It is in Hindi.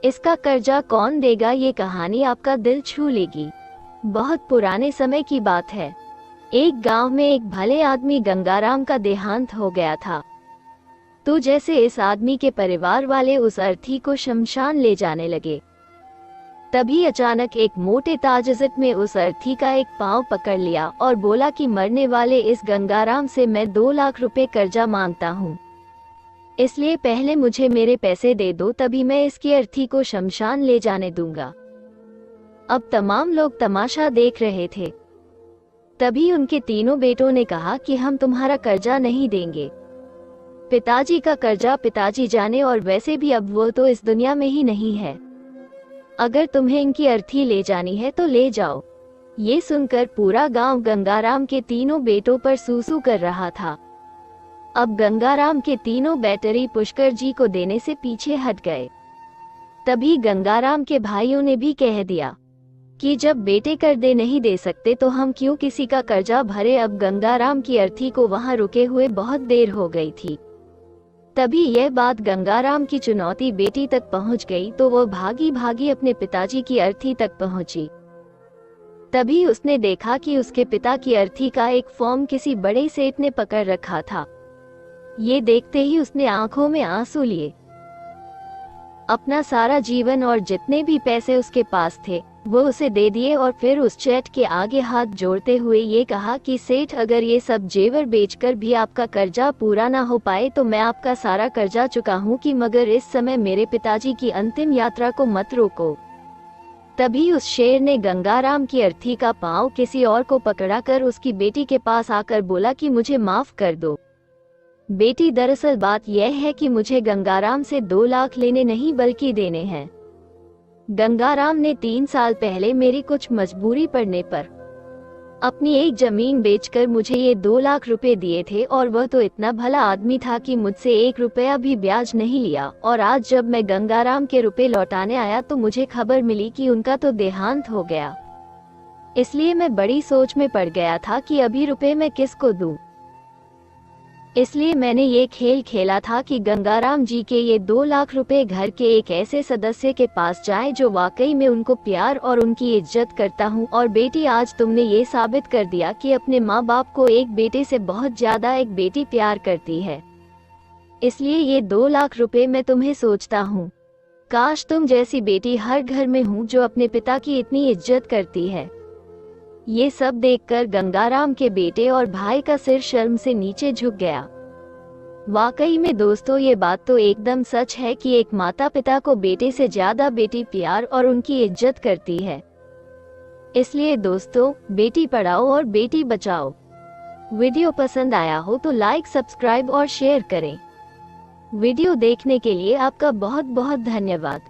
इसका कर्जा कौन देगा, ये कहानी आपका दिल छू लेगी। बहुत पुराने समय की बात है। एक गांव में एक भले आदमी गंगाराम का देहांत हो गया था। तो जैसे इस आदमी के परिवार वाले उस अर्थी को शमशान ले जाने लगे, तभी अचानक एक मोटे ताजजुत में उस अर्थी का एक पांव पकड़ लिया और बोला कि मरने वाले इस गंगाराम से मैं 2 लाख रुपए कर्जा मांगता हूँ, इसलिए पहले मुझे मेरे पैसे दे दो, तभी मैं इसकी अर्थी को शमशान ले जाने दूंगा। अब तमाम लोग तमाशा देख रहे थे। तभी उनके तीनों बेटों ने कहा कि हम तुम्हारा कर्जा नहीं देंगे। पिताजी का कर्जा पिताजी जाने, और वैसे भी अब वो तो इस दुनिया में ही नहीं है। अगर तुम्हें इनकी अर्थी ले जानी है तो ले जाओ। ये सुनकर पूरा गांव गंगाराम के तीनों बेटों पर सूसू कर रहा था। अब गंगाराम के तीनों बैटरी पुष्कर जी को देने से पीछे हट गए। तभी गंगाराम के भाइयों ने भी कह दिया कि जब बेटे कर्जे नहीं दे सकते तो हम क्यों किसी का कर्जा भरे। अब गंगाराम की अर्थी को वहां रुके हुए बहुत देर हो गई थी। तभी यह बात गंगाराम की चुनौती बेटी तक पहुंच गई, तो वो भागी भागी अपने पिताजी की अर्थी तक पहुंची। तभी उसने देखा कि उसके पिता की अर्थी का एक फॉर्म किसी बड़े सेठ ने पकड़ रखा था। ये देखते ही उसने आंखों में आंसू लिए। अपना सारा जीवन और जितने भी पैसे उसके पास थे वो उसे दे दिए, और फिर उस सेठ के आगे हाथ जोड़ते हुए ये कहा कि सेठ, अगर ये सब जेवर बेचकर भी आपका कर्जा पूरा ना हो पाए तो मैं आपका सारा कर्जा चुका हूँ कि मगर इस समय मेरे पिताजी की अंतिम यात्रा को मत रोको। तभी उस शेर ने गंगाराम की अर्थी का पांव किसी और को पकड़ाकर उसकी बेटी के पास आकर बोला कि मुझे माफ कर दो बेटी, दरअसल बात यह है कि मुझे गंगाराम से 2 लाख लेने नहीं बल्कि देने हैं। गंगाराम ने 3 साल पहले मेरी कुछ मजबूरी पड़ने पर अपनी एक जमीन बेचकर मुझे ये 2 लाख रुपए दिए थे, और वह तो इतना भला आदमी था कि मुझसे 1 रुपया भी ब्याज नहीं लिया। और आज जब मैं गंगाराम के रुपए लौटाने आया तो मुझे खबर मिली कि उनका तो देहांत हो गया। इसलिए मैं बड़ी सोच में पड़ गया था कि अभी रुपए मैं किसको दूं। इसलिए मैंने ये खेल खेला था कि गंगाराम जी के ये 2 लाख रुपए घर के एक ऐसे सदस्य के पास जाए जो वाकई में उनको प्यार और उनकी इज्जत करता हूँ। और बेटी, आज तुमने ये साबित कर दिया कि अपने माँ बाप को एक बेटे से बहुत ज्यादा एक बेटी प्यार करती है। इसलिए ये 2 लाख रुपए मैं तुम्हें सोचता हूँ। काश तुम जैसी बेटी हर घर में हूँ जो अपने पिता की इतनी इज्जत करती है। ये सब देखकर गंगाराम के बेटे और भाई का सिर शर्म से नीचे झुक गया। वाकई में दोस्तों, ये बात तो एकदम सच है कि एक माता पिता को बेटे से ज्यादा बेटी प्यार और उनकी इज्जत करती है। इसलिए दोस्तों, बेटी पढ़ाओ और बेटी बचाओ। वीडियो पसंद आया हो तो लाइक, सब्सक्राइब और शेयर करें। वीडियो देखने के लिए आपका बहुत बहुत धन्यवाद।